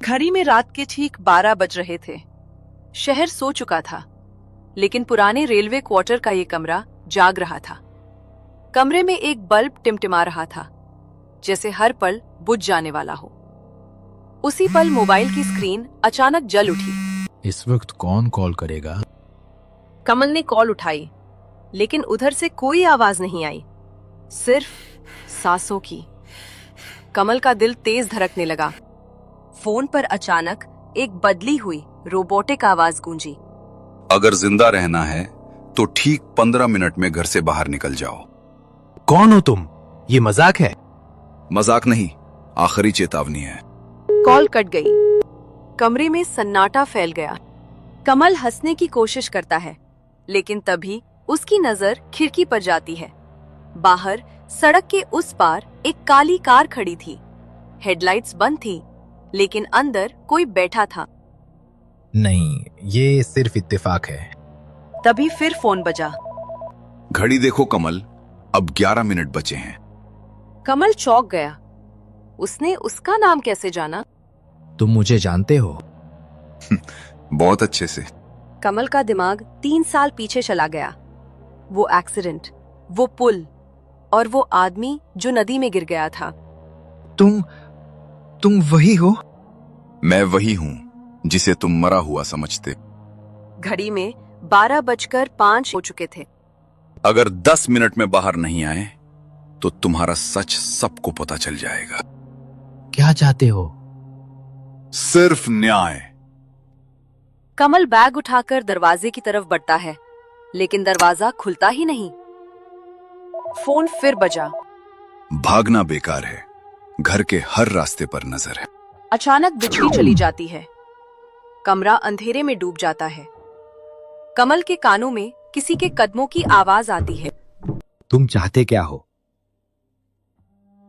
घड़ी में रात के ठीक 12 बज रहे थे। शहर सो चुका था, लेकिन पुराने रेलवे क्वार्टर का ये कमरा जाग रहा था। कमरे में एक बल्ब टिमटिमा रहा था, जैसे हर पल बुझ जाने वाला हो। उसी पल मोबाइल की स्क्रीन अचानक जल उठी। इस वक्त कौन कॉल करेगा? कमल ने कॉल उठाई, लेकिन उधर से कोई आवाज नहीं आई, सिर्फ सांसों की। कमल का दिल तेज धड़कने लगा। फोन पर अचानक एक बदली हुई रोबोटिक आवाज गूंजी। अगर जिंदा रहना है तो ठीक 15 मिनट में घर से बाहर निकल जाओ। कौन हो तुम? ये मजाक है? मजाक नहीं, आखिरी चेतावनी है। कॉल कट गई। कमरे में सन्नाटा फैल गया। कमल हंसने की कोशिश करता है, लेकिन तभी उसकी नजर खिड़की पर जाती है। बाहर सड़क के उस पार एक काली कार खड़ी थी। हेडलाइट्स बंद थी, लेकिन अंदर कोई बैठा था। नहीं, ये सिर्फ इत्तेफाक है। तभी फिर फोन बजा। घड़ी देखो कमल, अब 11 मिनट बचे हैं। कमल चौंक गया। उसने उसका नाम कैसे जाना? तुम मुझे जानते हो? बहुत अच्छे से। कमल का दिमाग 3 साल पीछे चला गया। वो एक्सीडेंट, वो पुल, और वो आदमी जो नदी में गिर गया था। तुम वही हो? मैं वही हूं जिसे तुम मरा हुआ समझते। घड़ी में 12:05 हो चुके थे। अगर 10 मिनट में बाहर नहीं आए तो तुम्हारा सच सबको पता चल जाएगा। क्या चाहते हो? सिर्फ न्याय। कमल बैग उठाकर दरवाजे की तरफ बढ़ता है, लेकिन दरवाजा खुलता ही नहीं। फोन फिर बजा। भागना बेकार है, घर के हर रास्ते पर नजर है। अचानक बिजली चली जाती है। कमरा अंधेरे में डूब जाता है। कमल के कानों में किसी के कदमों की आवाज आती है। तुम चाहते क्या हो?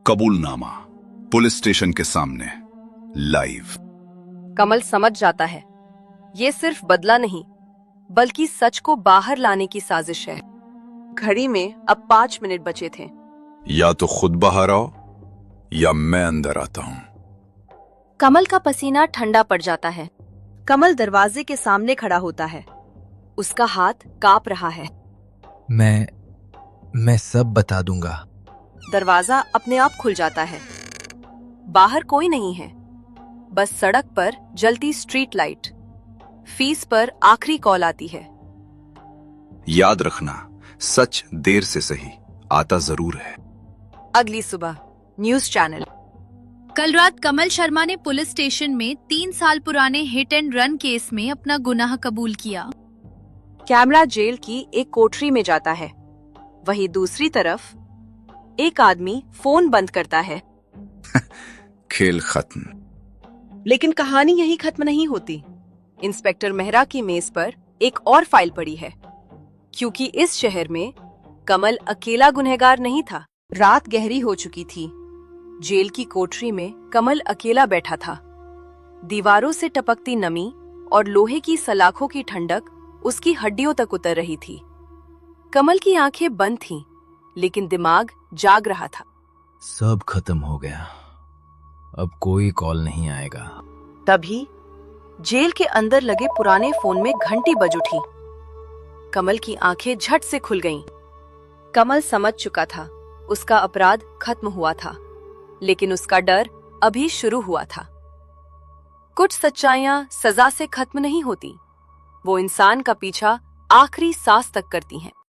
कबूलनामा, पुलिस स्टेशन के सामने, लाइव। कमल समझ जाता है, ये सिर्फ बदला नहीं, बल्कि सच को बाहर लाने की साजिश है। घड़ी में अब 5 मिनट बचे थे। या तो खुद बाहर आओ या मैं अंदर आता हूं। कमल का पसीना ठंडा पड़ जाता है। कमल दरवाजे के सामने खड़ा होता है। उसका हाथ कांप रहा है। मैं सब बता दूंगा। दरवाजा अपने आप खुल जाता है। बाहर कोई नहीं है, बस सड़क पर जलती स्ट्रीट लाइट। फीस पर आखिरी कॉल आती है। याद रखना, सच देर से सही आता जरूर है। अगली सुबह न्यूज चैनल। कल रात कमल शर्मा ने पुलिस स्टेशन में 3 साल पुराने हिट एंड रन केस में अपना गुनाह कबूल किया। कैमरा जेल की एक कोठरी में जाता है। वहीं दूसरी तरफ एक आदमी फोन बंद करता है। खेल खत्म। लेकिन कहानी यही खत्म नहीं होती। इंस्पेक्टर मेहरा की मेज पर एक और फाइल पड़ी है, क्योंकि इस शहर में कमल अकेला गुनहगार नहीं था। रात गहरी हो चुकी थी। जेल की कोठरी में कमल अकेला बैठा था। दीवारों से टपकती नमी और लोहे की सलाखों की ठंडक उसकी हड्डियों तक उतर रही थी। कमल की आंखें बंद थीं, लेकिन दिमाग जाग रहा था। सब खत्म हो गया, अब कोई कॉल नहीं आएगा। तभी जेल के अंदर लगे पुराने फोन में घंटी बज उठी। कमल की आंखें झट से खुल गईं। कमल समझ चुका था, उसका अपराध खत्म हुआ था, लेकिन उसका डर अभी शुरू हुआ था। कुछ सच्चाइयां सजा से खत्म नहीं होती, वो इंसान का पीछा आखिरी सांस तक करती हैं।